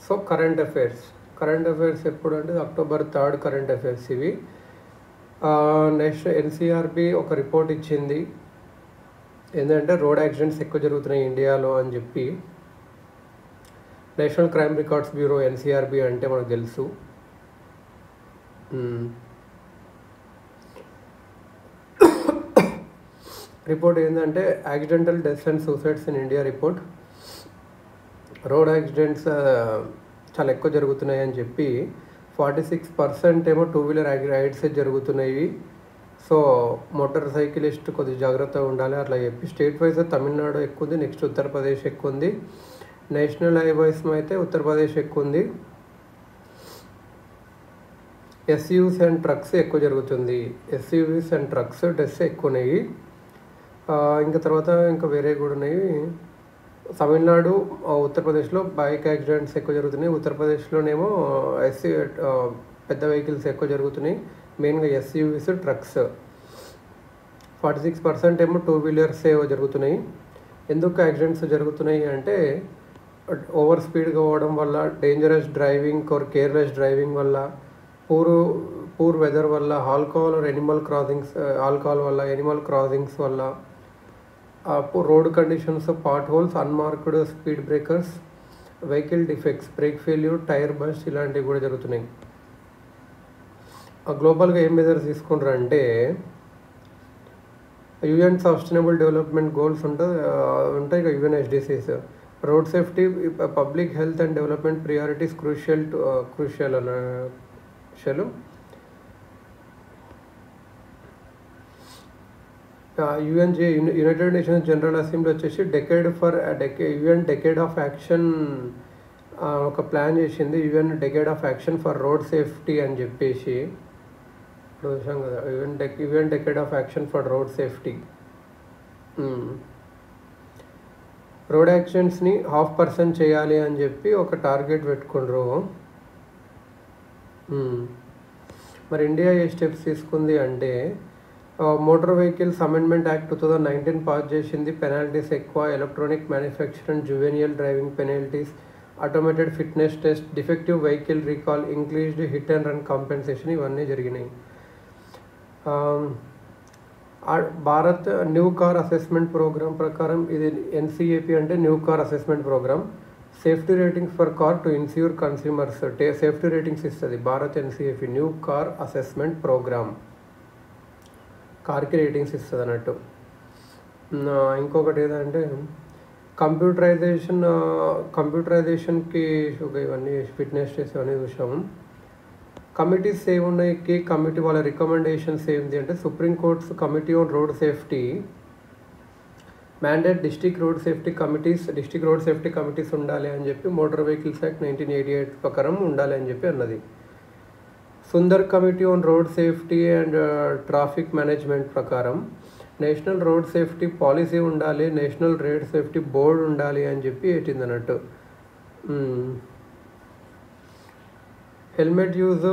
So current affairs ఎప్పుడు అంటే October 3 current affairs ఇవి. నెక్స్ట్ ఎన్సీఆర్బి ఒక రిపోర్ట్ ఇచ్చింది ఏంటంటే రోడ్ యాక్సిడెంట్స్ ఎక్కువ జరుగుతున్నాయి ఇండియాలో అని చెప్పి. National crime records bureau NCRB అంటే మనకు తెలుసు. రిపోర్ట్ ఏంటంటే accidental deaths and suicides in India report. Road accidents చాలా ఎక్కువ జరుగుతున్నాయి అని చెప్పి 46% ఏమో 2-wheeler రైడ్స్ జరుగుతున్నాయి. సో మోటార్ సైకిలిస్ట్ కొద్దిగా జాగ్రత్తగా ఉండాలి అట్లా చెప్పి. స్టేట్ వైజ్ తమిళనాడు ఎక్కువ ఉంది, నెక్స్ట్ ఉత్తరప్రదేశ్ ఎక్కువ ఉంది. నేషనల్ హైవేస్ అయితే ఉత్తరప్రదేశ్ ఎక్కువ ఉంది. ఎస్యూవీస్ అండ్ ట్రక్స్ ఎక్కువ జరుగుతుంది. ఎస్యూవీస్ అండ్ ట్రక్స్ డెత్స్ ఎక్కువ ఉన్నాయి. ఇంకా తర్వాత ఇంకా వేరే కూడా ఉన్నాయి. తమిళనాడు ఉత్తరప్రదేశ్లో బైక్ యాక్సిడెంట్స్ ఎక్కువ జరుగుతున్నాయి. ఉత్తరప్రదేశ్లోనేమో పెద్ద వెహికల్స్ ఎక్కువ జరుగుతున్నాయి, మెయిన్గా ఎస్యూవీస్ ట్రక్స్. 46% ఏమో 2-wheelers జరుగుతున్నాయి. ఎందుకు యాక్సిడెంట్స్ జరుగుతున్నాయి అంటే ఓవర్ స్పీడ్గా పోవడం వల్ల, dangerous driving or careless driving వల్ల, పూర్ వెదర్ వల్ల, ఆల్కహాల్ వల్ల, ఎనిమల్ క్రాసింగ్స్ వల్ల, road conditions, potholes, unmarked speed breakers, vehicle defects, brake failure, tyre burst ఇలాంటివి కూడా జరుగుతున్నాయి. గ్లోబల్గా ఏం మెజర్స్ తీసుకుంటారంటే యుఎన్ సస్టైనబుల్ డెవలప్మెంట్ గోల్స్ ఉంటాయి కదా, UN SDGs. Road safety, public health and development priorities crucial. United Nations General Assembly వచ్చేసి UN decade of action ఒక ప్లాన్ చేసింది. UN decade of action for road safety అని చెప్పేసి చూసాం కదా. UN decade of action for road safety. Road యాక్సిడెంట్స్ని 0.5% చేయాలి అని చెప్పి ఒక టార్గెట్ పెట్టుకుండ్రు. మరి ఇండియా ఏ స్టెప్స్ తీసుకుంది అంటే motor vehicles amendment act 2019 pass చేసింది. పెనాల్టీస్ ఎక్కువ, electronic manufacture and juvenile driving penalties, automated fitness test, defective vehicle recall, increased hit and run compensation ఇవన్నీ జరిగినాయి. Bharat new car assessment programme ప్రకారం ఇది ఎన్సీఏపీ అంటే new car assessment programme. Safety ratings for car to insure consumers safety ratings ఇస్తుంది Bharat NCAP new car assessment programme. కార్కి ratings ఇస్తుంది అన్నట్టు. ఇంకొకటి ఏదంటే కంప్యూటరైజేషన్కి ఇవన్నీ ఫిట్నెస్ టెస్ట్ ఇవన్నీ చూసాము. కమిటీస్ ఏమున్నాయి, కమిటీ వాళ్ళ రికమెండేషన్స్ ఏంటి అంటే supreme court's committee on road safety mandate district road safety committees ఉండాలి అని చెప్పి మోటార్ వెహికల్స్ యాక్ట్ 1988 ప్రకారం ఉండాలి అని చెప్పి అన్నది. Sundar committee on road safety and traffic management ప్రకారం నేషనల్ రోడ్ సేఫ్టీ పాలసీ ఉండాలి, నేషనల్ రోడ్ సేఫ్టీ బోర్డు ఉండాలి అని చెప్పి పెట్టింది అన్నట్టు. హెల్మెట్ యూజ్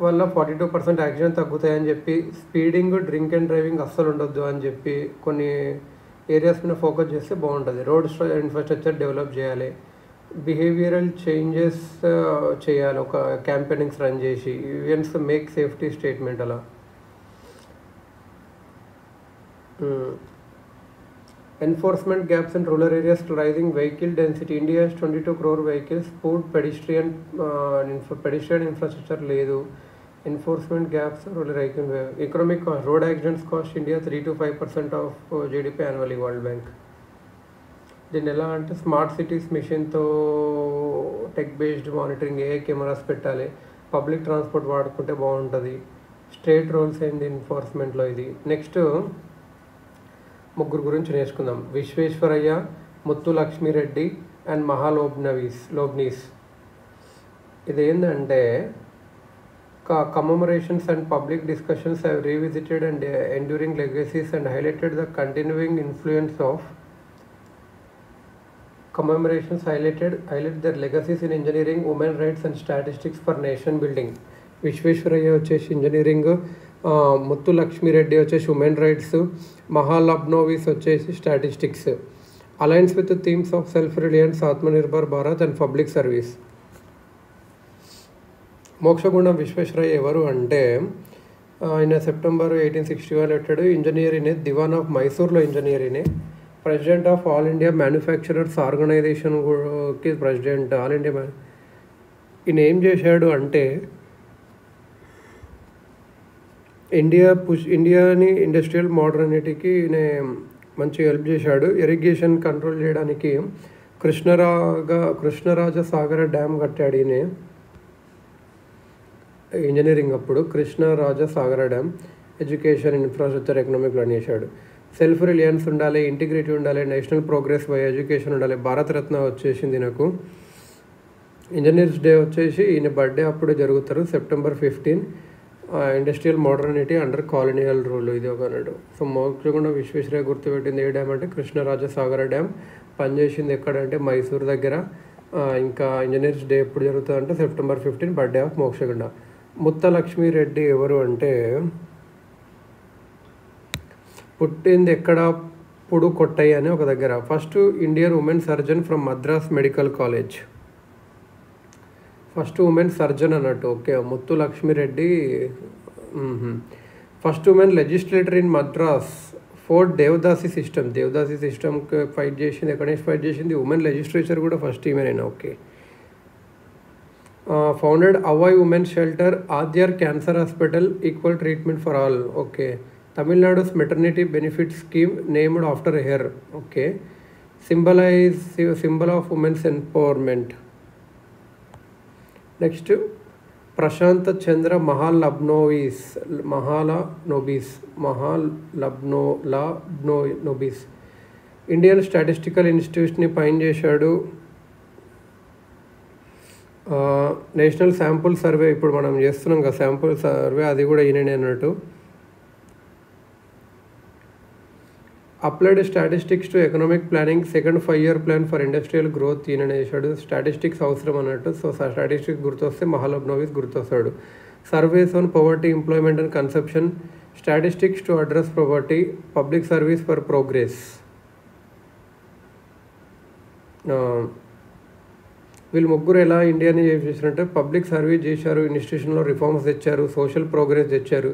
వల్ల 42% యాక్సిడెంట్ తగ్గుతాయని చెప్పి, స్పీడింగ్, డ్రింక్ అండ్ డ్రైవింగ్ అస్సలు ఉండొద్దు అని చెప్పి కొన్ని ఏరియాస్ మీద ఫోకస్ చేస్తే బాగుంటుంది. రోడ్ ఇన్ఫ్రాస్ట్రక్చర్ డెవలప్ చేయాలి, బిహేవియరల్ చేంజెస్ చేయాలి, ఒక క్యాంపెయినింగ్స్ రన్ చేసి, ఈవెంట్స్ మేక్ సేఫ్టీ స్టేట్మెంట్ అలా. Enforcement gaps in rural areas rising vehicle density. India 22 crore vehicles, poor pedestrian infrastructure లేదు. Enforcement gaps, rural vehicle. Economic cost, road accidents cost India 3 to 5% of GDP annually, world bank. దీన్ని ఎలా అంటే smart cities మిషన్తో tech based monitoring, AI cameras పెట్టాలి, public transport వాడుకుంటే బాగుంటుంది. State roles ఏంది ఎన్ఫోర్స్మెంట్లో ఇది. నెక్స్ట్ ముగ్గురు గురించి నేర్చుకుందాం. విశ్వేశ్వరయ్య, ముత్తు లక్ష్మీరెడ్డి అండ్ లోబ్నీస్. ఇదేంటంటే commemorations and public discussions have revisited and enduring legacies and highlighted the continuing influence of commemorations highlight their legacies in engineering, women rights and statistics for nation building. Visvesvaraya వచ్చేసి engineering, Muthu Lakshmi Reddy వచ్చేసి women rights, Mahalanobis వచ్చేసి statistics. Aligns with themes of self reliance, Atmanirbhar Bharat and public service. Mokshagundam Visvesvaraya ఎవరు అంటే ఆయన September 1861 వచ్చాడు. Engineer ఇనే, Diwan of మైసూర్లో engineer ఇనే, president of all India manufacturers ఆర్గనైజేషన్కి ప్రెసిడెంట్ ఆల్ ఇండియా. ఈయన ఏం చేశాడు అంటే ఇండియాని ఇండస్ట్రియల్ మోడర్నిటీకి ఈయన మంచి హెల్ప్ చేశాడు. ఇరిగేషన్ కంట్రోల్ చేయడానికి కృష్ణరాజ సాగర డ్యామ్ కట్టాడు ఈయన ఇంజనీరింగ్ అప్పుడు. కృష్ణరాజ సాగర dam. Education, infrastructure, economic run చేశాడు. సెల్ఫ్ రిలయన్స్ ఉండాలి, ఇంటిగ్రిటీ ఉండాలి, నేషనల్ ప్రోగ్రెస్ బై ఎడ్యుకేషన్ ఉండాలి. భారతరత్న వచ్చేసింది నాకు. ఇంజనీర్స్ డే వచ్చేసి ఈయన బర్త్డే అప్పుడు జరుగుతారు, September 15. Industrial modernity under colonial rule ఇది ఒక అన్నాడు. సో మోక్షగుండం విశ్వేశ్వరయ్య గుర్తుపెట్టింది ఏ డ్యామ్ అంటే కృష్ణరాజ సాగర డ్యామ్. పనిచేసింది ఎక్కడంటే మైసూర్ దగ్గర. ఇంకా ఇంజనీర్స్ డే ఎప్పుడు జరుగుతుంది అంటే September 15, birthday of Mokshagunda. Muthulakshmi Reddy ఎవరు అంటే పుట్టింది ఎక్కడ, పుడుకొట్టయ్య అని ఒక దగ్గర. First Indian women surgeon from Madras medical college. First women surgeon అన్నట్టు. Okay, Muthu Lakshmi Reddy. First women legislator in Madras for Devadasi సిస్టమ్కి ఫైట్ చేసింది. ఎక్కడ నుంచి ఫైట్ చేసింది? ఉమెన్ లెజిస్లేచర్ కూడా ఫస్ట్ ఈమెనైనా. Okay. Founded Avvai women shelter, Adyar cancer hospital, equal treatment for all. Okay. Tamil Nadu's maternity benefit scheme named after her. Okay. Symbol of women's empowerment. Next Prashant Chandra Mahalanobis. Indian statistical ఇన్స్టిట్యూట్ని పైన చేశాడు. నేషనల్ శాంపుల్ సర్వే ఇప్పుడు మనం చేస్తున్నాం కదా sample survey, అది కూడా ఈయననే అన్నట్టు. Applied statistics to economic planning, second 5-year plan for industrial growth ఈయన చేశాడు. స్టాటిస్టిక్స్ అవసరం అన్నట్టు. సో స్టాటిస్టిక్స్ గుర్తొస్తే మహాలబ్నోబిస్ గుర్తొస్తాడు. Surveys on poverty, employment and conception, statistics to address poverty, public service for progress. వీళ్ళు ముగ్గురు ఎలా ఇండియాని చేశారంటే పబ్లిక్ సర్వీస్ చేశారు, ఇన్స్టిట్యూషన్లో రిఫార్మ్స్ తెచ్చారు, సోషల్ ప్రోగ్రెస్ తెచ్చారు.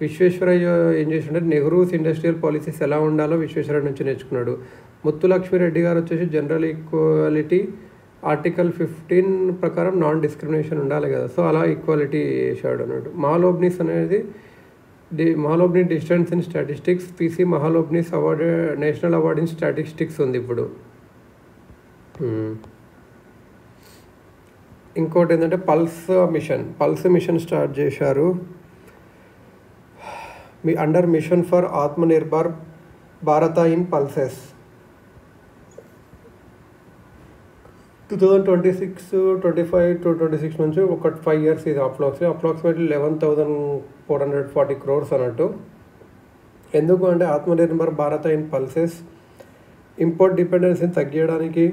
విశ్వేశ్వరయ్య ఏం చేసిందంటే నెహ్రూస్ ఇండస్ట్రియల్ పాలసీస్ ఎలా ఉండాలో విశ్వేశ్వరయ్య నుంచి నేర్చుకున్నాడు. ముత్తులక్ష్మిరెడ్డి గారు వచ్చేసి జనరల్ ఈక్వాలిటీ ఆర్టికల్ 15 ప్రకారం నాన్ డిస్క్రిమినేషన్ ఉండాలి కదా, సో అలా ఈక్వాలిటీ చేశాడు అన్నట్టు. మహాలోబ్నిస్ అనేది Mahalanobis distance in statistics, PC Mahalanobis award, national award in statistics ఉంది ఇప్పుడు. ఇంకోటి ఏంటంటే పల్స్ మిషన్ స్టార్ట్ చేశారు under mission for Atmanirbhar Bharat in pulses. 2025 to 26 నుంచి ఒక 5 years ఇది అప్రాక్సిమేట్లీ 11,440 crores అన్నట్టు. ఎందుకు అంటే Atmanirbhar Bharat in pulses import డిపెండెన్సీని తగ్గించడానికి,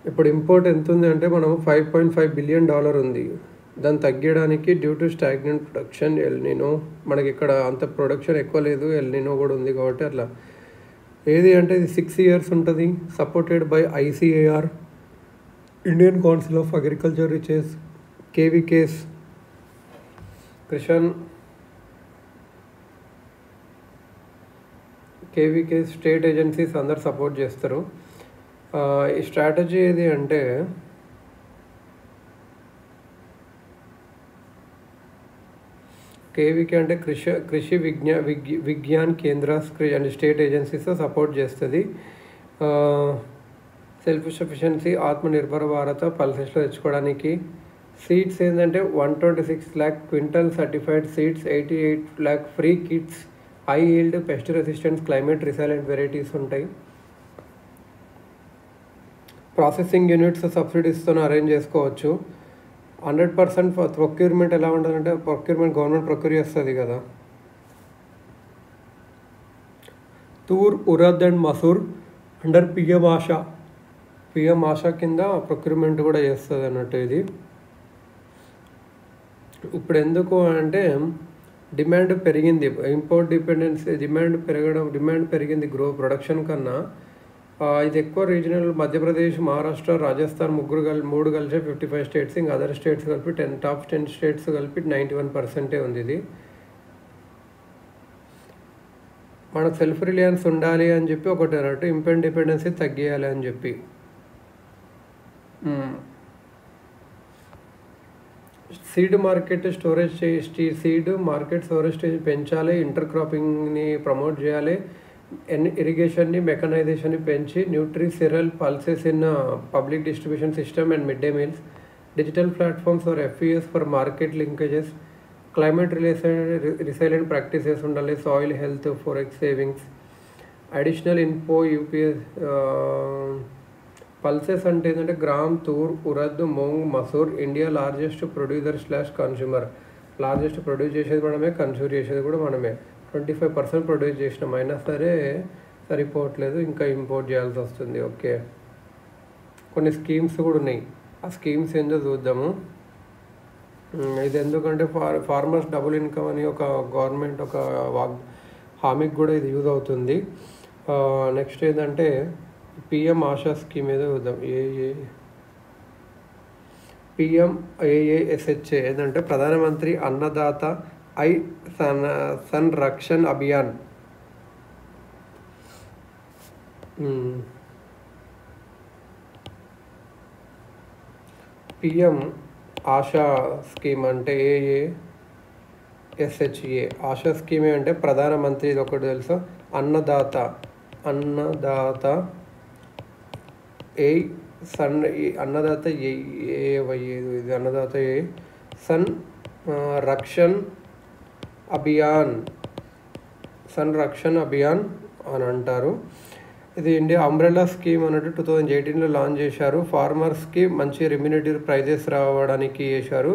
ఇప్పుడు ఇంపోర్ట్ ఎంత ఉంది అంటే మనం $5.5 billion ఉంది. దాన్ని తగ్గించడానికి due to stagnant production, El Niño, మనకి ఇక్కడ అంత ప్రొడక్షన్ ఎక్కువ లేదు, ఎల్నినో కూడా ఉంది కాబట్టి అట్లా. ఏది అంటే ఇది 6 years ఉంటుంది. Supported by ICAR, Indian council of agriculture research, KVKs, state agencies అందరు సపోర్ట్ చేస్తారు. ఈ స్ట్రాటజీ ఏది అంటే కేవీకే అంటే Krishi Vigyan Kendra and state agencies support చేస్తుంది. సెల్ఫ్ సఫిషియన్సీ, ఆత్మనిర్భర్ భారత పల్సెస్లో తెచ్చుకోవడానికి. సీడ్స్ ఏంటంటే 126 lakh quintal certified seeds, 88 lakh free kits, high yield, pest resistance, climate resilient varieties ఉంటాయి. ప్రాసెసింగ్ యూనిట్స్ సబ్సిడీస్తో అరేంజ్ చేసుకోవచ్చు. 100% ప్రొక్యూర్మెంట్ ఎలా ఉంటుందంటే గవర్నమెంట్ ప్రొక్యూర్ చేస్తుంది కదా. Tur, urad and masoor under PM AASHA PM AASHA కింద ప్రొక్యూర్మెంట్ కూడా చేస్తుంది అన్నట్టు ఇది. ఇప్పుడు ఎందుకు అంటే డిమాండ్ పెరిగింది, ఇంపోర్ట్ డిపెండెన్సీ డిమాండ్ పెరిగింది ప్రొడక్షన్ కన్నా. ఇది ఎక్కువ రీజనల్ మధ్యప్రదేశ్, మహారాష్ట్ర, రాజస్థాన్ మూడు కలిసి 55 స్టేట్స్, ఇంకా అదర్ స్టేట్స్ కలిపి టాప్ 10 స్టేట్స్ కలిపి 91% ఉంది ఇది. మనకు సెల్ఫ్ రిలయన్స్ ఉండాలి అని చెప్పి ఒకటి అన్నట్టు, ఇంపోర్ట్ డిపెండెన్సీ తగ్గియాలి అని చెప్పి. సీడ్ మార్కెట్ స్టోరేజ్ పెంచాలి, ఇంటర్ క్రాపింగ్ని ప్రమోట్ చేయాలి, ఇరిగేషన్ని మెకనైజేషన్ని పెంచి nutri cereal pulses in public distribution system and mid day meals, digital platforms for FES for market linkages, climate resilient practices ఉండాలి, soil health, forex savings, additional info UPS. Pulses అంటే ఏంటంటే gram, tur, urad, moong, masoor. India largest producer / consumer. Largest produce చేసేది మనమే, consume చేసేది కూడా మనమే. 25% produce చేసినాం, అయినా సరే సరిపోవట్లేదు, ఇంకా ఇంపోర్ట్ చేయాల్సి వస్తుంది. ఓకే, కొన్ని స్కీమ్స్ కూడా ఉన్నాయి, ఆ స్కీమ్స్ ఏందో చూద్దాము. ఇది ఎందుకంటే ఫార్మర్స్ డబుల్ ఇన్కమ్ అని ఒక గవర్నమెంట్ ఒక హామీకి కూడా ఇది యూజ్ అవుతుంది. నెక్స్ట్ ఏంటంటే పిఎం ఆశా స్కీమ్ ఏదో చూద్దాం. PMAASHA ఏంటంటే ప్రధానమంత్రి అన్నదాత సంరక్షణ్ అభియాన్. పిఎం ఆశా స్కీమ్ అంటే AASHA. ఆశా స్కీమ్ అంటే ప్రధానమంత్రి, ఇది ఒకటి తెలుసు, అన్నదాత సంరక్షణ్ అభియాన్ అని అంటారు. ఇది ఇండియా అంబ్రెల్లా స్కీమ్ అన్నట్టు 2018లో లాంచ్ చేశారు. ఫార్మర్స్కి మంచి రెమ్యూనరేటివ్ ప్రైజెస్ రావడానికి చేశారు.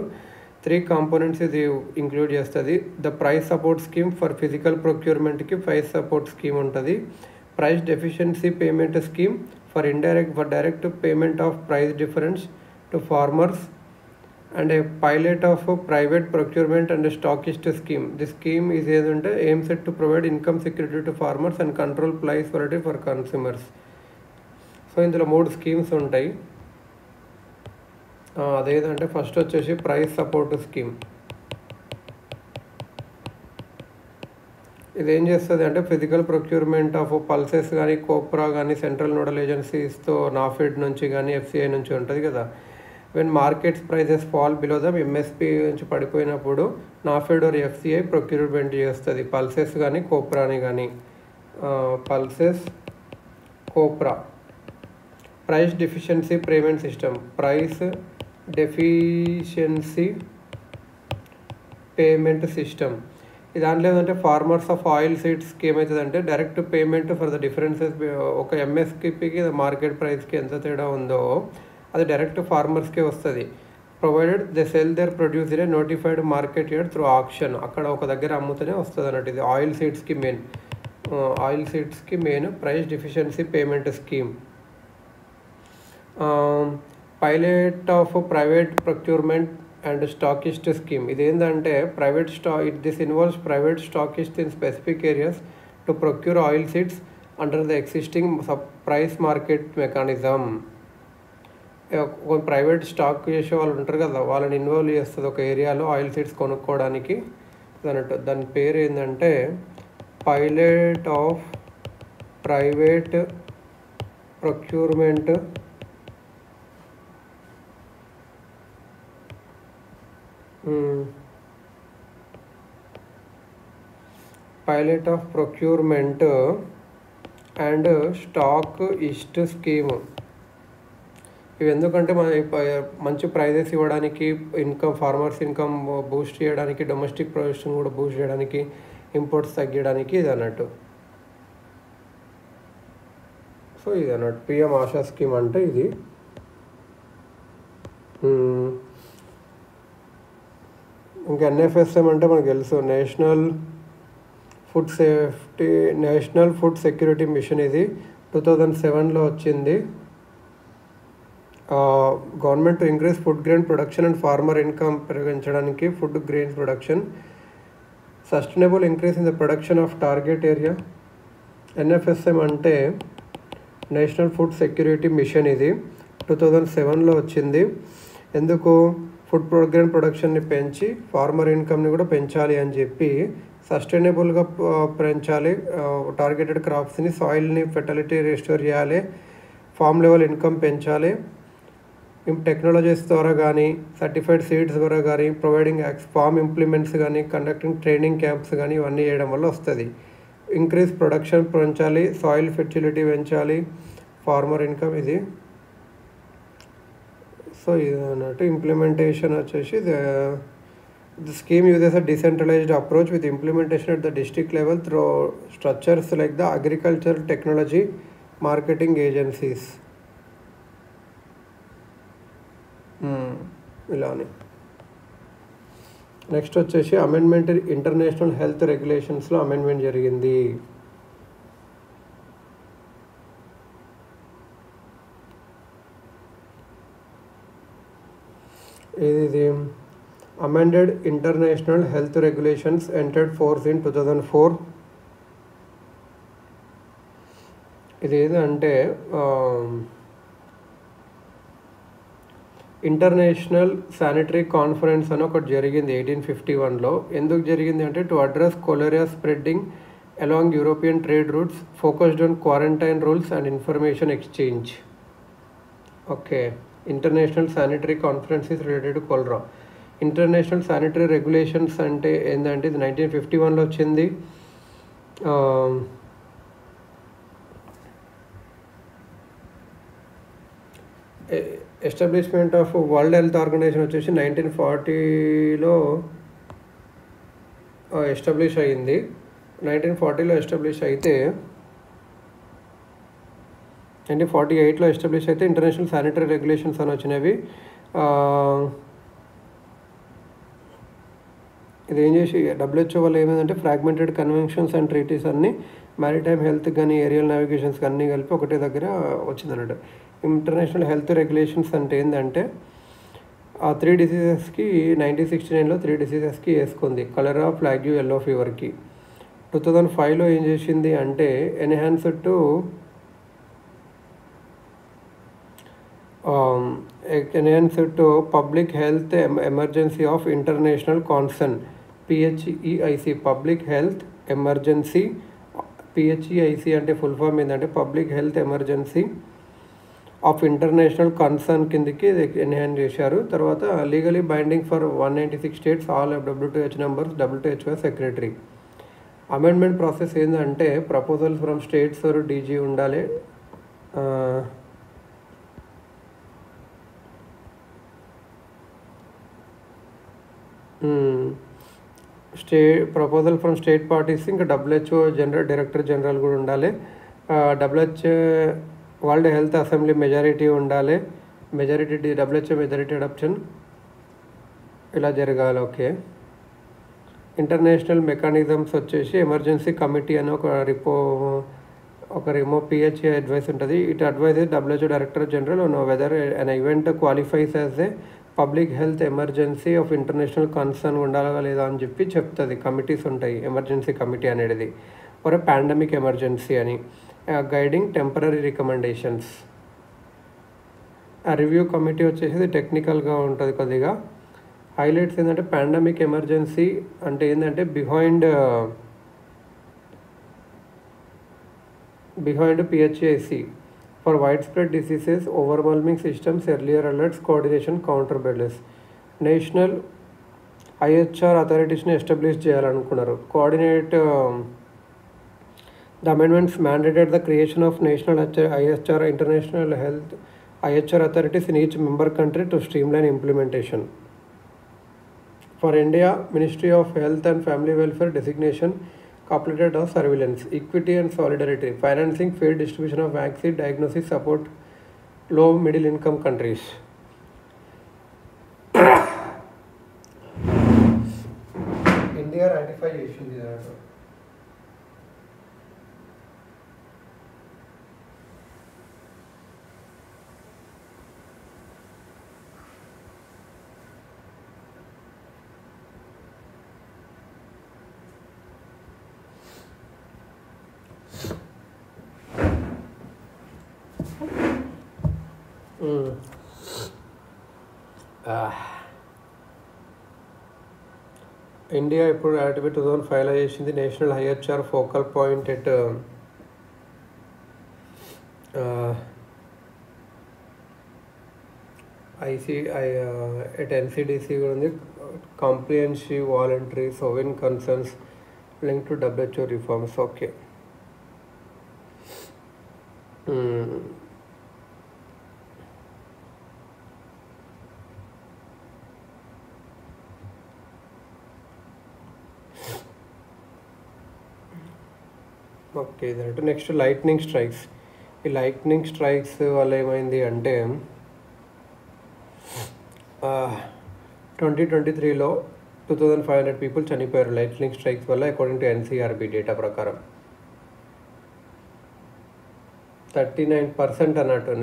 3 కాంపోనెంట్స్ ఇది ఇంక్లూడ్ చేస్తుంది. The price support scheme for physical ప్రొక్యూర్మెంట్కి ప్రైస్ సపోర్ట్ స్కీమ్ ఉంటుంది. Price deficiency payment scheme for direct payment of price difference to farmers, and a pilot of private procurement and a stockist scheme. This scheme is aims to provide income security to farmers and control price volatility for consumers. So ఇందులో 3 schemes ఉంటాయి. అదేంటంటే first వచ్చేసి price support scheme. ఇది ఏం చేస్తుంది అంటే physical procurement of pulses కానీ, కోప్రా కానీ, సెంట్రల్ నోడల్ ఏజెన్సీస్తో నాఫెడ్ నుంచి కానీ, FCI నుంచి ఉంటుంది కదా. When markets prices fall below the MSP నుంచి పడిపోయినప్పుడు నాఫెడ్ ఆర్ FCI ప్రొక్యూర్మెంట్ చేస్తుంది పల్సెస్ కానీ, కోప్రాని కానీ. Pulses, copra. Price deficiency payment system. Price deficiency payment system. ఇది దాంట్లో ఏంటంటే ఫార్మర్స్ ఆఫ్ ఆయిల్ సీడ్స్కి ఏమవుతుందంటే direct payment for the differences ఒక MSPకి మార్కెట్ ప్రైస్కి ఎంత తేడా ఉందో అది డైరెక్ట్ ఫార్మర్స్కే వస్తుంది. Provided they sell their produce in a notified market yard through auction. అక్కడ ఒక దగ్గర అమ్ముతూనే వస్తుంది అన్నట్టు. ఇది ఆయిల్ సీడ్స్కి main price deficiency payment scheme. Pilot of private procurement and stockist scheme. ఇది ఏంటంటే this involves private stockist in specific areas to procure oil seeds under the existing price market mechanism. Private stock చేసే వాళ్ళు ఉంటారు కదా, వాళ్ళని involve చేస్తుంది ఒక ఏరియాలో ఆయిల్ సీడ్స్ కొనుక్కోవడానికి అన్నట్టు. దాని పేరు ఏంటంటే pilot of private procurement and stock east scheme. ఇవి ఎందుకంటే మంచి ప్రైజెస్ ఇవ్వడానికి, ఫార్మర్స్ ఇన్కమ్ బూస్ట్ చేయడానికి, డొమెస్టిక్ ప్రొడక్షన్ కూడా బూస్ట్ చేయడానికి, ఇంపోర్ట్స్ తగ్గడానికి ఇది అన్నట్టు. సో ఇది అన్నట్టు పిఎం ఆశా స్కీమ్ అంటే ఇది. ఇంకా NFSM అంటే మనకు తెలుసు, నేషనల్ ఫుడ్ సెక్యూరిటీ మిషన్. ఇది 2007లో వచ్చింది. Government to increase food grain production and farmer income పెంచడానికి food grains production, sustainable increase in the production of target area. NFSM అంటే నేషనల్ ఫుడ్ సెక్యూరిటీ మిషన్. ఇది 2007లో వచ్చింది. ఎందుకు? ఫుడ్ గ్రెయిన్ ప్రొడక్షన్ని పెంచి ఫార్మర్ ఇన్కమ్ని కూడా పెంచాలి అని చెప్పి, సస్టైనబుల్గా పెంచాలి టార్గెటెడ్ క్రాప్స్ని, సాయిల్ని ఫెర్టిలిటీ రెస్టోర్ చేయాలి, ఫామ్ లెవెల్ ఇన్కమ్ పెంచాలి, టెక్నాలజీస్ ద్వారా కానీ, సర్టిఫైడ్ సీడ్స్ ద్వారా కానీ, ప్రొవైడింగ్ ఫామ్ ఇంప్లిమెంట్స్ కానీ, కండక్టింగ్ ట్రైనింగ్ క్యాంప్స్ కానీ, ఇవన్నీ చేయడం వల్ల వస్తుంది. ఇంక్రీజ్ ప్రొడక్షన్ పెంచాలి, సాయిల్ ఫెర్టిలిటీ పెంచాలి, ఫార్మర్ ఇన్కమ్. ఇది సో ఇది అన్నట్టు. ఇంప్లిమెంటేషన్ వచ్చేసి the scheme uses a decentralized approach with implementation at the district level through structures like the agricultural technology marketing agencies. ఇలానే. నెక్స్ట్ వచ్చేసి అమెండ్మెంట్, ఇంటర్నేషనల్ హెల్త్ రెగ్యులేషన్స్లో అమెండ్మెంట్ జరిగింది. ఇది amended international health regulations entered force in 2004. ఇది ఏదంటే international sanitary conference అని ఒకటి జరిగింది 1851లో. ఎందుకు జరిగింది అంటే to address cholera spreading along European trade routes, focused on quarantine rules and information exchange. Okay, international sanitary conference is related to cholera. International sanitary regulations అంటే ఏంటంటే ఇది 1951లో వచ్చింది. Establishment of world health organization వచ్చేసి 1940లో establish అయ్యింది. 1940లో establish అయితే 1948లో ఎస్టాబ్లిష్ అయితే ఇంటర్నేషనల్ శానిటరీ రెగ్యులేషన్స్ అని వచ్చినవి. ఇది ఏం చేసి WHO వల్ల ఏమైందంటే ఫ్రాగ్మెంటెడ్ కన్వెన్షన్స్ అండ్ ట్రీటీస్ అన్నీ మ్యారిటైమ్ హెల్త్ కానీ ఏరియల్ నావిగేషన్స్ అన్నీ కలిపి ఒకటే దగ్గర వచ్చిందన్నట్టు. ఇంటర్నేషనల్ హెల్త్ రెగ్యులేషన్స్ అంటే ఏంటంటే ఆ 3 డిసీజెస్కి 1969లో 3 డిసీజెస్కి వేసుకుంది. కలరా, ఫ్లాగ్యూ, ఎల్లో ఫీవర్కి. 2005లో ఏం చేసింది అంటే enhanced to public health emergency of international concern, PHEIC, public health emergency. PHEIC అంటే ఫుల్ ఫామ్ ఏంటంటే public health emergency of international concern కిందకి ఎన్హాన్స్ చేశారు. తర్వాత legally binding for 196 states, all WTO members, WHO secretary. Amendment process ఏంటంటే proposals from states DG ఉండాలి. Proposal from state parties, ఇంకా WHO director general కూడా ఉండాలి. WHO world health assembly majority ఉండాలి. WHO majority adoption ఇలా జరగాలి. ఓకే. ఇంటర్నేషనల్ మెకానిజమ్స్ వచ్చేసి emergency committee అని ఒక PHE అడ్వైస్ ఉంటుంది. It advises WHO director general on whether an event qualifies as a public health emergency of international concern ఉండాలా లేదా అని చెప్పి చెప్తుంది. కమిటీస్ ఉంటాయి, ఎమర్జెన్సీ కమిటీ అనేది, ఫర్ పాండమిక్ ఎమర్జెన్సీ అని. Guiding temporary recommendations. ఆ రివ్యూ కమిటీ వచ్చేసి టెక్నికల్గా ఉంటుంది కొద్దిగా. హైలైట్స్ ఏంటంటే పాండమిక్ ఎమర్జెన్సీ అంటే ఏంటంటే behind PHEIC for widespread diseases, overwhelming systems, earlier alerts, coordination, countermeasures. National IHR అథారిటీస్ని ఎస్టాబ్లిష్ చేయాలనుకున్నారు. Coordinate the amendments mandated the creation of national IHR international health IHR authorities in each member country to streamline implementation. For India, ministry of health and family welfare designation completed of surveillance, equity and solidarity, financing fair distribution of vaccine, diagnosis, support low middle income countries. India ratified issues there. India ఇప్పుడు RTP 2005లో చేసింది national IHR focal point at NCDC కూడా ఉంది. Comprehensive voluntary sovereign concerns link to WHO reforms. Okay, okay. ఇదంటే next lightning strikes. ఈ lightning strikes వల్ల ఏమైంది అంటే 2023లో 2500 పీపుల్ చనిపోయారు లైట్నింగ్ స్ట్రైక్స్ వల్ల, అకార్డింగ్ టు NCRB డేటా ప్రకారం. 39% అన్నట్టు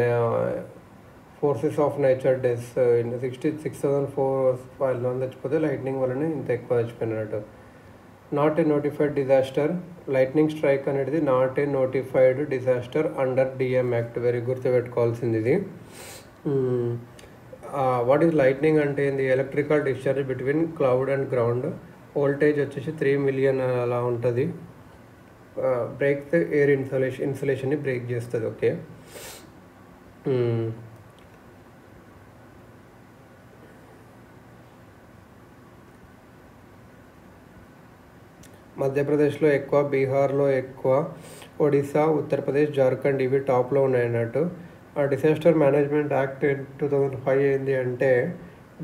ఫోర్సెస్ ఆఫ్ నేచర్ డెత్స్ 66,405 చచ్చిపోతే లైట్నింగ్ వల్లనే ఇంత ఎక్కువ చచ్చిపోయినట్టు. Not a notified disaster. Lightning strike అనేది not a notified disaster under DM act. Very గుర్తుపెట్టుకోవాల్సింది ఇది. వాట్ ఈజ్ లైట్నింగ్ అంటే ఏంది? Electrical discharge between cloud and ground. Voltage వచ్చేసి 3 million అలా ఉంటుంది. బ్రేక్ ద ఎయిర్ ఇన్సులేషన్ని బ్రేక్ చేస్తుంది. ఓకే, మధ్యప్రదేశ్లో ఎక్కువ, బీహార్లో ఎక్కువ, ఒడిశా, ఉత్తరప్రదేశ్, జార్ఖండ్ ఇవి టాప్లో ఉన్నాయన్నట్టు. డిసాస్టర్ మేనేజ్మెంట్ యాక్ట్ 2005 ఏంది అంటే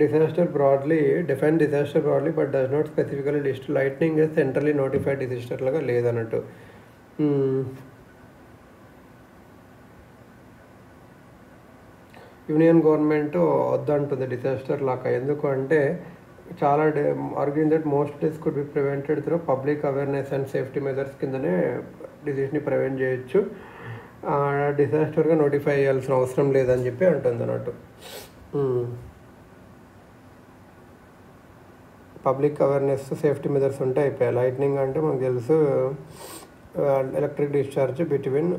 disaster broadly define disaster broadly but does not specifically list lightning centrally notified disaster లాగా లేదన్నట్టు. యూనియన్ గవర్నమెంట్ వద్దంటుంది డిసాస్టర్ లాగా. ఎందుకు అంటే చాలా arguing that most deaths could be prevented through public awareness and safety measures కిందనే డిసీజ్ని prevent చేయొచ్చు. డిసాస్టర్గా notify చేయాల్సిన అవసరం లేదని చెప్పి అంటుంది అన్నట్టు. పబ్లిక్ అవేర్నెస్ సేఫ్టీ మెజర్స్ ఉంటే అయిపోయాయి. లైట్నింగ్ అంటే మనకు తెలుసు electric discharge between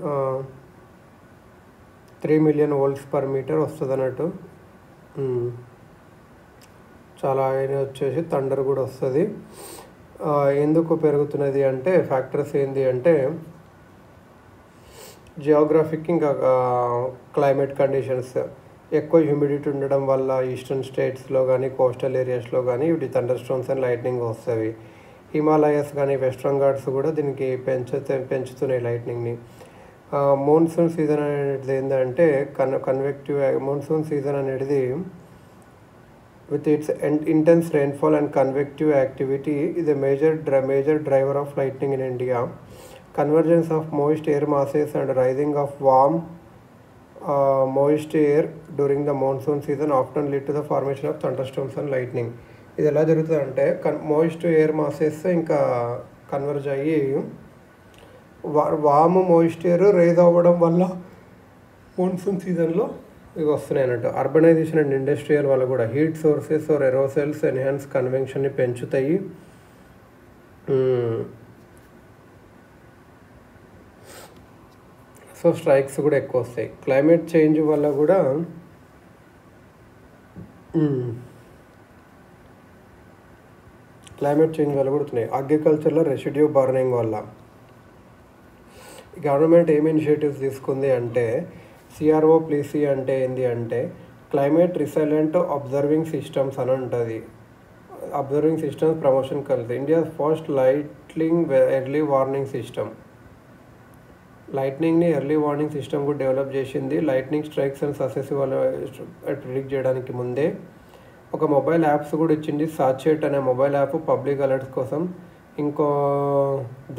3 million volts/meter వస్తుంది అన్నట్టు. చాలా అయినా వచ్చేసి థండర్ కూడా వస్తుంది. ఎందుకు పెరుగుతున్నది అంటే ఫ్యాక్టర్స్ ఏంది అంటే జియోగ్రఫిక్ ఇంకా క్లైమేట్ కండిషన్స్. ఎక్కువ హ్యూమిడిటీ ఉండడం వల్ల ఈస్టర్న్ స్టేట్స్లో కానీ కోస్టల్ ఏరియాస్లో కానీ ఇవి థండర్ స్టోన్స్ అండ్ లైట్నింగ్ వస్తాయి. హిమాలయస్ కానీ వెస్ట్రన్ ఘాట్స్ కూడా దీనికి పెంచుతున్నాయి లైట్నింగ్ని. మాన్సూన్ సీజన్ అనేది ఏంటంటే కన్వెక్టివ్ మాన్సూన్ సీజన్ అనేది with its intense rainfall and convective activity is a major driver of lightning in India. Convergence of moist air masses and rising of warm moist air during the monsoon season often lead to the formation of thunderstorms and lightning. ఇది ఎలా జరుగుతుందంటే మోయిస్ట్ air masses ఇంకా converge అయ్యి వామ్ మోయిస్ట్ air rise అవ్వడం వల్ల monsoon సీజన్లో ఇవి వస్తున్నాయి అన్నట్టు. అర్బనైజేషన్ అండ్ ఇండస్ట్రియల్ వల్ల కూడా హీట్ సోర్సెస్ ఆర్ ఎరోసెల్స్ ఎన్హాన్స్ కన్వెక్షన్ని పెంచుతాయి. సో స్ట్రైక్స్ కూడా ఎక్కువ వస్తాయి. క్లైమేట్ చేంజ్ వల్ల కూడా వస్తున్నాయి. అగ్రికల్చర్లో రెసిడ్యూ బర్నింగ్ వల్ల గవర్నమెంట్ ఏం ఇనిషియేటివ్స్ తీసుకుంది అంటే CRO+C అంటే ఏంటి అంటే క్లైమేట్ రిసైలెంట్ అబ్జర్వింగ్ సిస్టమ్స్ అని ఉంటుంది. అబ్జర్వింగ్ సిస్టమ్స్ ప్రమోషన్ కలిసి India first lightning early warning system. లైట్నింగ్ని ఎర్లీ వార్నింగ్ సిస్టమ్ కూడా డెవలప్ చేసింది. లైట్నింగ్ స్ట్రైక్స్ అండ్ సక్సెసివ్ వల్ల ప్రిడిక్ట్ చేయడానికి ముందే ఒక మొబైల్ యాప్స్ కూడా ఇచ్చింది. సాచెట్ అనే మొబైల్ యాప్ పబ్లిక్ అలర్ట్స్ కోసం. ఇంకో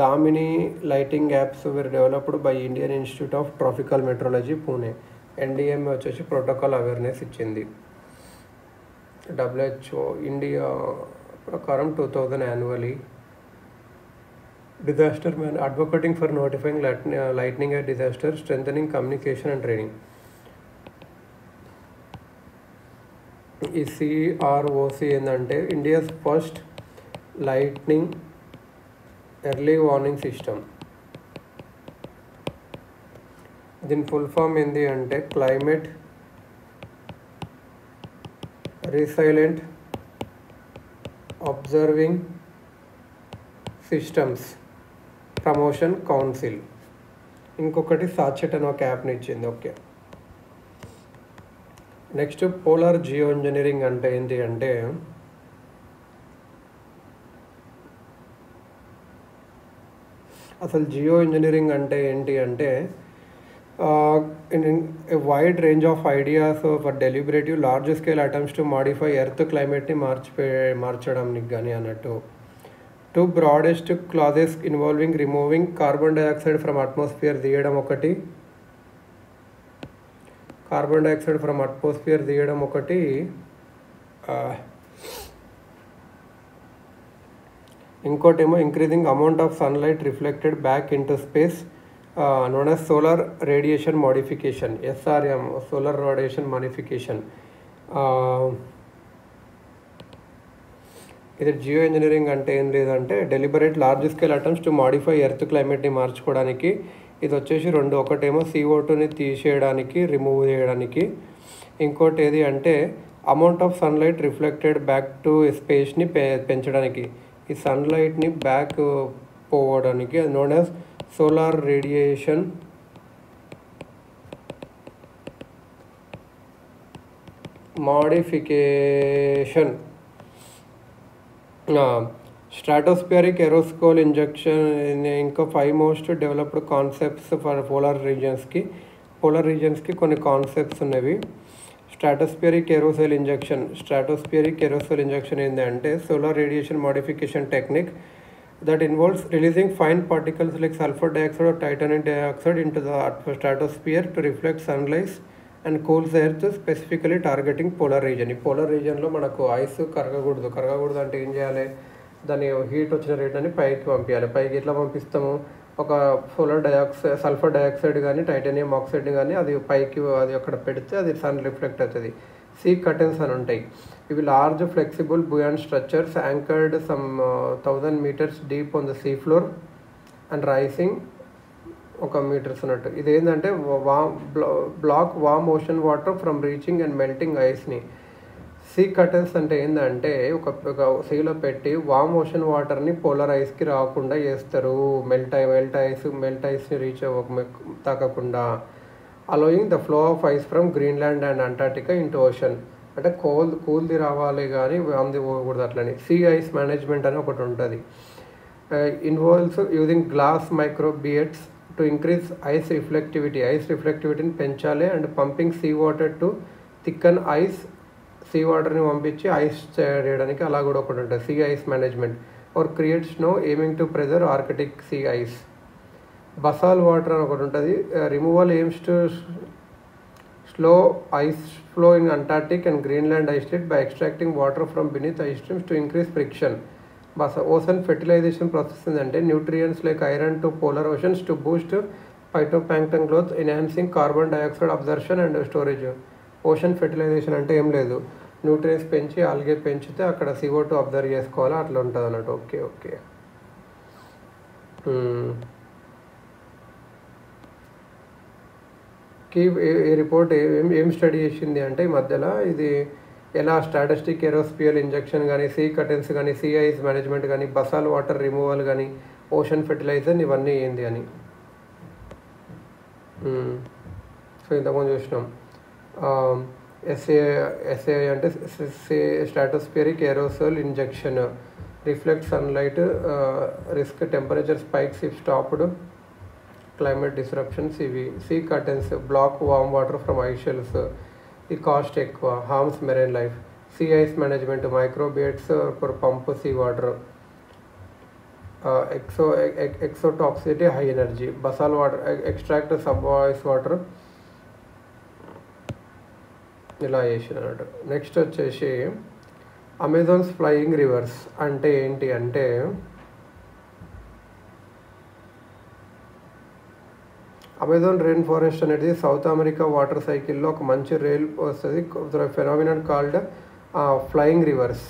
Damini lighting apps were developed by Indian Institute of Tropical Meteorology Pune. NDMA వచ్చేసి ప్రోటోకాల్ అవేర్నెస్ ఇచ్చింది. WHO ఇండియా ప్రకారం 2000 annually disaster man advocating for notifying lightning at disaster, strengthening communication and training. ఈ CROC ఏంటంటే India's first lightning early warning system. దీని full form ఏంటి అంటే climate resilient observing systems promotion council. ఇంకొకటి sachet అని ఒక యాప్ని ఇచ్చింది. Okay, next polar geo engineering అంటే ఏంటి అంటే అసలు జియో ఇంజనీరింగ్ అంటే ఏంటి అంటే a wide range of ideas for deliberative large scale attempts to modify earth climate ని మార్చడానికి కానీ అన్నట్టు. Two broadest clauses involving removing carbon dioxide from atmosphere తీయడం ఒకటి, ఇంకోటేమో increasing amount of sunlight reflected back in to space known as solar radiation modification, SRM, solar radiation modification. ఇది Jio engineering అంటే ఏం లేదంటే deliberate large scale attempts to modify earth క్లైమేట్ని మార్చుకోవడానికి. ఇది వచ్చేసి రెండు, ఒకటేమో CO2ని తీసేయడానికి, రిమూవ్ చేయడానికి. ఇంకోటి ఏది అంటే amount of sunlight reflected back to స్పేస్ని పెంచడానికి, ఈ సన్లైట్ని బ్యాక్ పోవడానికి, known as solar radiation modification. Stratospheric aerosol injection ఇంకా 5 most developed concepts for polar రీజియన్స్కి కొన్ని కాన్సెప్ట్స్ ఉన్నవి. స్ట్రాటోస్పియరిక్ ఏరోసోల్ ఇంజెక్షన్ ఏంటంటే solar radiation modification technique that involves releasing fine particles like sulfur dioxide or titanium dioxide into the stratosphere to reflect sunlight and cools the earth, specifically targeting polar region. ఈ polar రీజియన్లో మనకు ice కరగకూడదు అంటే ఏం చేయాలి, దాని heat వచ్చిన rate అని పైకి పంపించాలి. పైకి ఎట్లా పంపిస్తాము, ఒక సల్ఫర్ డయాక్సైడ్ కానీ టైటానియం ఆక్సైడ్ని కానీ అది పైకి అది అక్కడ పెడితే అది సన్ రిఫ్లెక్ట్ అవుతుంది. సీ కర్టెన్స్ అని ఉంటాయి. ఇవి large flexible buoyant structures anchored some 1000 meters deep on the sea floor and rising 1 meters అన్నట్టు. ఇది ఏంటంటే block warm ocean water from reaching and melting ఐస్ని. సీ కర్టెన్స్ అంటే ఏంటంటే ఒక సీలో పెట్టి వామ్ ఓషన్ వాటర్ని పోలార్ ఐస్కి రాకుండా చేస్తారు, మెల్ట్ ఐస్ని రీచ్ తాకకుండా. Allowing the flow of ice from Greenland and Antarctica into ocean. అంటే కూల్ది రావాలి కానీ అంది పోకూడదు అట్లని. సీ ఐస్ మేనేజ్మెంట్ అని ఒకటి ఉంటుంది. Involves using glass microbeads to increase రిఫ్లెక్టివిటీని పెంచాలి. And pumping sea water to thicken ice, sea వాటర్ని పంపించి ఐస్ చేయడానికి అలా కూడా ఒకటి ఉంటుంది, sea ice management. Or create snow aiming to preserve Arctic sea ice. Basal water అని ఒకటి ఉంటుంది. Removal aims to slow ice flow in Antarctic and Greenland ice sheet by extracting water from beneath ice streams to increase friction. Ocean fertilisation process ఏంటంటే nutrients like iron to polar oceans to Boost phytoplankton growth, enhancing carbon dioxide absorption and storage. Ocean fertilisation అంటే ఏం లేదు, nutrients పెంచి algae పెంచితే అక్కడ CO2 observe చేసుకోవాలి, అట్లా ఉంటుంది అన్నట్టు. ఓకే ఈ రిపోర్ట్ ఏం స్టడీ చేసింది అంటే ఈ మధ్యలో ఇది ఎలా స్ట్రాటజిక్ ఏరోస్పియల్ ఇంజెక్షన్ కానీ, సీ కర్టెన్స్ కానీ, సీ ఐస్ మేనేజ్మెంట్ కానీ, బసాల్ వాటర్ రిమూవల్ కానీ, ఓషన్ ఫెర్టిలైజర్ ఇవన్నీ ఏంది అని. సో ఇంతకుముందు చూసినాం. ఎస్ఏ అంటే stratospheric aerosol injection, reflect sunlight, risk temperature spikes if stopped, climate disruptions ఇవి. Sea curtains block warm water from ice shelves, ఈ కాస్ట్ ఎక్కువ, harms marine life. Sea ice management microbeads for pump sea water, ecotoxicity high energy. Basal water extract sub ice water, ఇలా చేసినాడు. Next వచ్చేసి Amazon's flying reverse అంటే ఏంటి అంటే Amazon rain forest అనేది south America water సైకిల్లో ఒక మంచి రైల్ వస్తుంది. Phenomenon called flying reverse.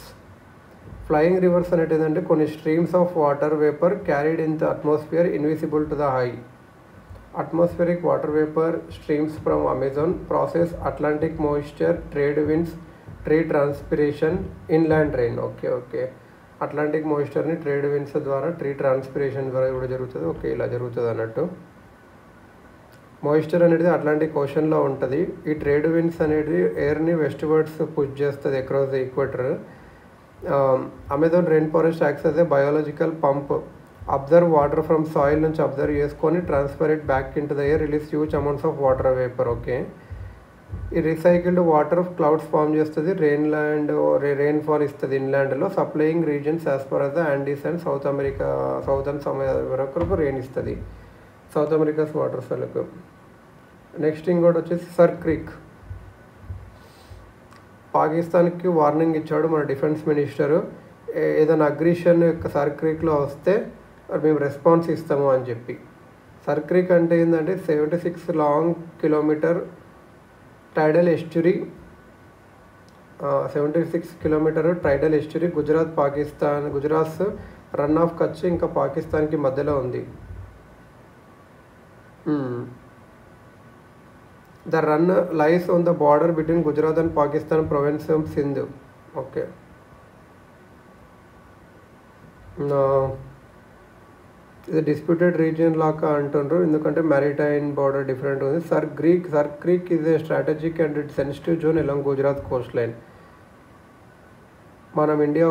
Flying reverse అనేది ఏంటంటే కొన్ని streams of water vapour carried in the atmosphere invisible to the I Atmospheric water vapor streams from Amazon process Atlantic moisture, trade winds, tree transpiration, inland rain. Okay Atlantic మాయిశ్చర్ని trade winds ద్వారా tree transpiration ద్వారా కూడా జరుగుతుంది. Okay, ఇలా జరుగుతుంది అన్నట్టు. Moisture అనేది Atlantic ఓషన్లో ఉంటుంది. ఈ ట్రేడ్ విండ్స్ అనేది ఎయిర్ని వెస్ట్వర్డ్స్ పుష్ చేస్తుంది across the equator. Amazon rain forest acts as a biological pump. Absorb water from soil నుంచి అబ్జర్వ్ చేసుకొని transfer it back into the air, release huge amounts of water vapour. Okay, ఈ recycled water clouds form చేస్తుంది, rainfall ఇస్తుంది ఇన్లాండ్లో, supplying regions as per as the Andes and South America southern వరకు rain ఇస్తుంది South America's waters వాళ్ళకు. Next ఇంకోటి వచ్చేసి sir creek. పాకిస్తాన్కి వార్నింగ్ ఇచ్చాడు మన డిఫెన్స్ మినిస్టరు, ఏదైనా అగ్రిషన్ సర్ క్రీక్లో వస్తే మేము రెస్పాన్స్ ఇస్తాము అని చెప్పి. సర్ క్రీక్ అంటే ఏంటంటే 76 long kilometre tidal estuary, 76 kilometre tidal estuary Gujarat Rann of Kutch ఇంకా పాకిస్తాన్కి మధ్యలో ఉంది. The Rann lies on the border between Gujarat and Pakistan province of Sindh. Okay, ఇది డిస్ప్యూటెడ్ రీజియన్ లాగా అంటుండ్రు ఎందుకంటే మ్యారిటైమ్ బార్డర్ డిఫరెంట్ ఉంది. Sir Creek is a strategic and it sensitive zone along Gujarat coast line. మనం ఇండియా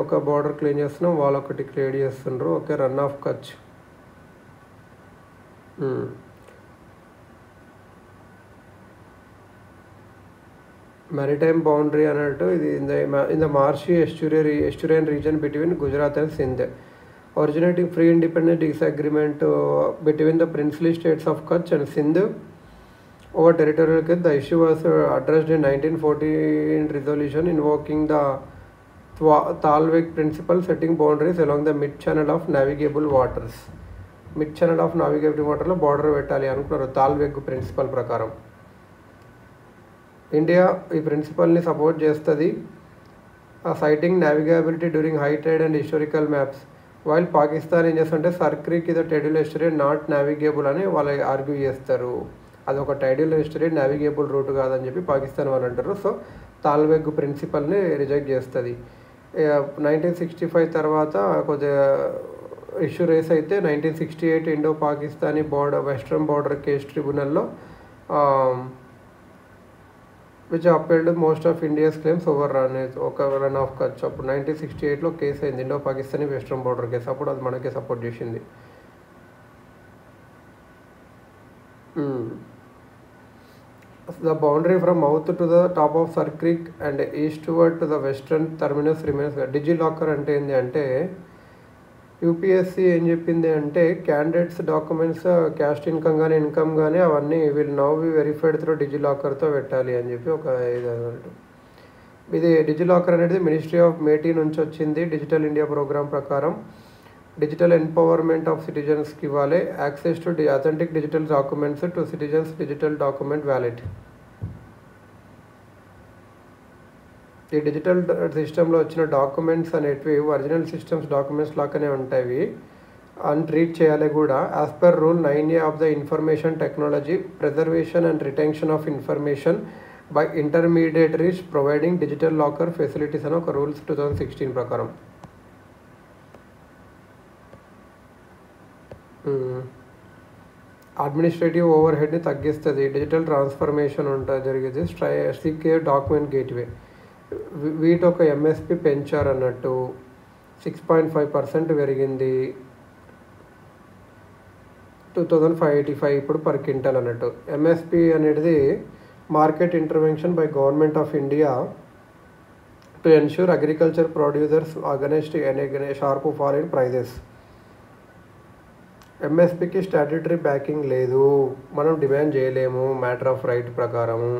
ఒక బార్డర్ క్లీన్ చేస్తున్నాం, వాళ్ళు ఒకటి క్లియర్ చేస్తుండ్రు. Okay, Rann of Kutch. maritime boundary అన్నట్టు ఇది in the marshy estuarian region between Gujarat and Sindh. Originating free independent disagreement between the princely states of Kutch and Sindh over territorial Kutch. The issue was addressed in 1914 resolution invoking the Thalweg principle, setting boundaries along the mid-channel of navigable waters. Mid-channel of navigable water లో border పెట్టాలి అనుకున్నారు తాల్వెగ్ principal ప్రకారం. India ఈ ప్రిన్సిపల్ని support చేస్తుంది. Citing navigability during high tide and historical maps. While Pakistan ఏం చేస్తుంటే sir creek ఇది టైడల్ ఎస్టరీ నాట్ నావిగేబుల్ అని వాళ్ళు ఆర్గ్యూ చేస్తారు. అదొక టైడల్ ఎస్టరీ నావిగేబుల్ రూట్ కాదని చెప్పి పాకిస్తాన్ వాళ్ళు అంటారు. సో తాల్వెగ్ ప్రిన్సిపల్ని రిజెక్ట్ చేస్తుంది. 1965 తర్వాత కొద్దిగా ఇష్యూ రేస్ అయితే 1968 Indo Pakistani western border case ట్రిబ్యునల్లో which appealed most of India's claims over Rann of Kutch. అప్పుడు 1968లో కేసు అయింది Indo Pakistani western border case. అప్పుడు అది మనకే సపోర్ట్ చేసింది. The boundary from mouth to the top of Sar Creek and eastward to the western terminus remains. DigiLocker అంటే ఏంటి అంటే యూపీఎస్సీ ఏం చెప్పింది అంటే క్యాండిడేట్స్ డాక్యుమెంట్స్ క్యాస్ట్ ఇన్కమ్ కానీ అవన్నీ will now be verified through డిజిలాకర్తో పెట్టాలి అని చెప్పి ఒక ఇది అన్నట్టు. ఇది డిజిలాకర్ అనేది మినిస్ట్రీ ఆఫ్ మేటీ నుంచి వచ్చింది. డిజిటల్ ఇండియా ప్రోగ్రామ్ ప్రకారం డిజిటల్ ఎంపవర్మెంట్ ఆఫ్ సిటిజన్స్కి ఇవ్వాలి. Access to authentic digital documents to citizens digital document valid. ఈ డిజిటల్ సిస్టంలో వచ్చిన డాక్యుమెంట్స్ అనేటివి ఒరిజినల్ సిస్టమ్స్ డాక్యుమెంట్స్ లాగానే ఉంటాయి అని ట్రీట్ చేయాలి కూడా. As per rule 9A of the information technology preservation and retention of information by intermediaries providing digital locker facilities అని ఒక రూల్స్ 2016 ప్రకారం. అడ్మినిస్ట్రేటివ్ ఓవర్ హెడ్ని తగ్గిస్తుంది. డిజిటల్ ట్రాన్స్ఫర్మేషన్ ఉంటుంది జరిగేది. సిక్యూర్ డాక్యుమెంట్ గేట్వే వీటి ఒక ఎంఎస్పి పెంచారు అన్నట్టు 6.5% పెరిగింది. 2585 ఇప్పుడు పర్ క్వింటల్ అన్నట్టు. ఎంఎస్పి అనేది market intervention by government of India to ensure agriculture producers against sharp fall in prices. ఎంఎస్పికి స్టాట్యూటరీ బ్యాకింగ్ లేదు, మనం డిమాండ్ చేయలేము మ్యాటర్ ఆఫ్ రైట్ ప్రకారము.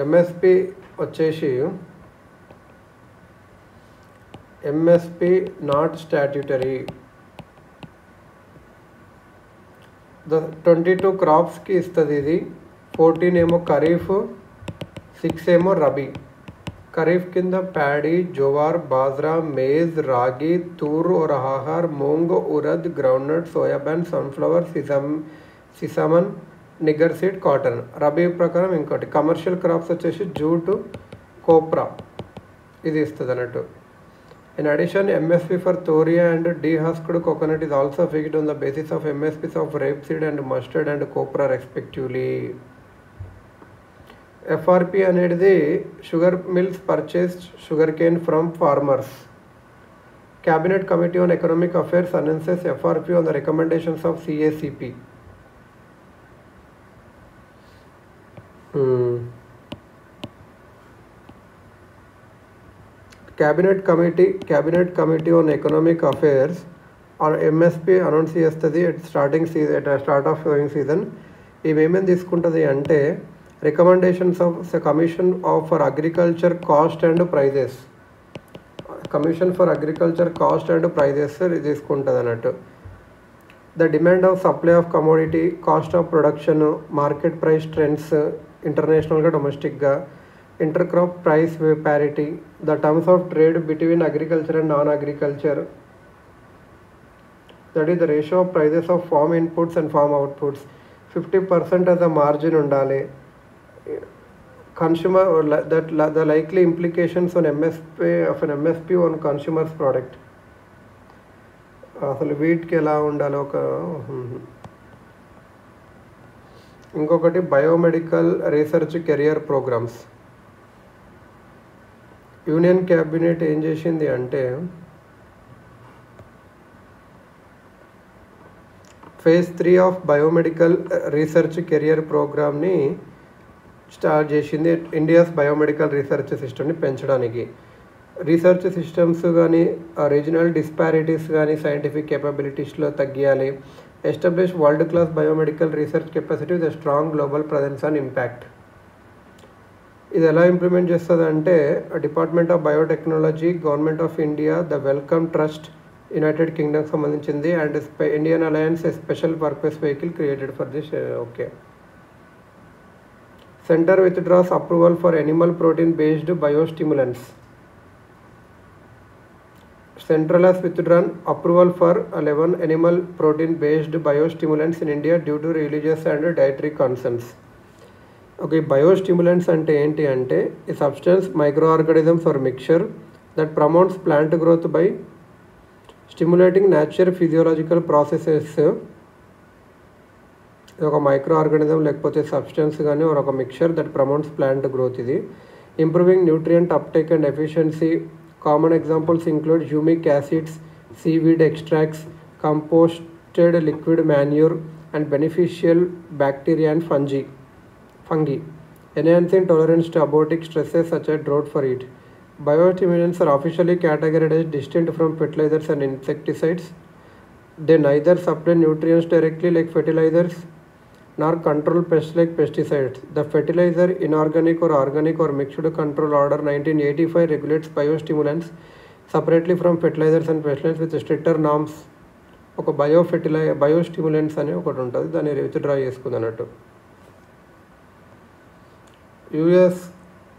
ఎంఎస్పి వచ్చేసి ఎంఎస్పి నాట్ స్టాట్యూటరీ. 22 క్రాప్స్కి ఇస్తుంది ఇది. 14 ఏమో ఖరీఫ్, 6 ఏమో రబీ. ఖరీఫ్ కింద ప్యాడీ, జోవార్, బాజ్రా, మేజ్, రాగి, తూర్ और arhar, moong, urad, groundnut, soybean, sunflower, sesamum, niger seed, cotton. Rabi ప్రకారం ఇంకోటి కమర్షియల్ క్రాప్స్ వచ్చేసి జూటు, కోప్రా ఇది ఇస్తుంది అన్నట్టు. In addition, MSP for thoria and dehusked coconut is also fixed on the basis of MSPs of rapeseed and mustard and copra respectively. FRP అనేది sugar mills purchased sugarcane from farmers. Cabinet Committee on Economic Affairs announces FRP on the recommendations of CACP. Cabinet Committee on Economic Affairs on MSP announce చేస్తుంది at start of sowing season. ఇవేమేమి తీసుకుంటుంది అంటే recommendations of commission for agriculture cost and prices. Commission for agriculture cost and prices తీసుకుంటుంది అన్నట్టు. The demand of supply of commodity, cost of production, market price trends ఇంటర్నేషనల్గా డొమెస్టిక్గా, intercrop price parity, the terms of trade between agriculture and non agriculture, that is the ratio of prices of farm inputs and farm outputs. 50% as a margin ఉండాలి. Consumer the likely implications on MSP on consumers product. అసలు వీటికి ఎలా ఉండాలి ఒక. ఇంకొకటి biomedical research career programmes. Union cabinet ఏం చేసింది అంటే phase 3 of biomedical research career ప్రోగ్రామ్ని స్టార్ట్ చేసింది. ఇండియాస్ బయోమెడికల్ రీసెర్చ్ సిస్టమ్ని పెంచడానికి. రీసెర్చ్ సిస్టమ్స్ కానీ రీజనల్ డిస్పారిటీస్ కానీ సైంటిఫిక్ కేపబిలిటీస్లో తగ్గియాలి. Establish world class biomedical research capacity with strong global presence and impact. ఇది ఎలా ఇంప్లిమెంట్ చేస్తుంది అంటే department of biotechnology, government of India, the Wellcome Trust United Kingdom సంబంధించింది and Indian alliance special purpose vehicle created for this. Okay. Centre withdraws approval for animal protein based biostimulants. Central has withdrawn approval for 11 animal protein based biostimulants in India due to religious and dietary concerns. Okay, biostimulants ante enti ante a substance, microorganisms or mixture that promotes plant growth by stimulating natural physiological processes. ఒక micro organism లేకపోతే substance కానీ ఒక mixture that promotes plant growth. ఇది improving nutrient uptake and efficiency. Common examples include humic acids, seaweed extracts, composted liquid manure and beneficial bacteria and fungi. Enhancing tolerance to abiotic stresses such as drought for heat. Biostimulants are officially categorized as distinct from fertilizers and insecticides. They neither supply nutrients directly like fertilizers nor control pests like pesticides. The Fertilizer, Inorganic or Organic or Mixed Control Order 1985 regulates biostimulants separately from fertilizers and pesticides with stricter norms. ఒక biostimulants అని ఒకటి ఉంటుంది, దాన్ని withdraw చేసుకుంది అన్నట్టు. US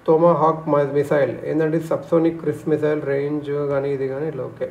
టొమాహాక్ missile ఏంటంటే subsonic cruise missile range కానీ ఇది కానీ ఇట్లా. ఓకే.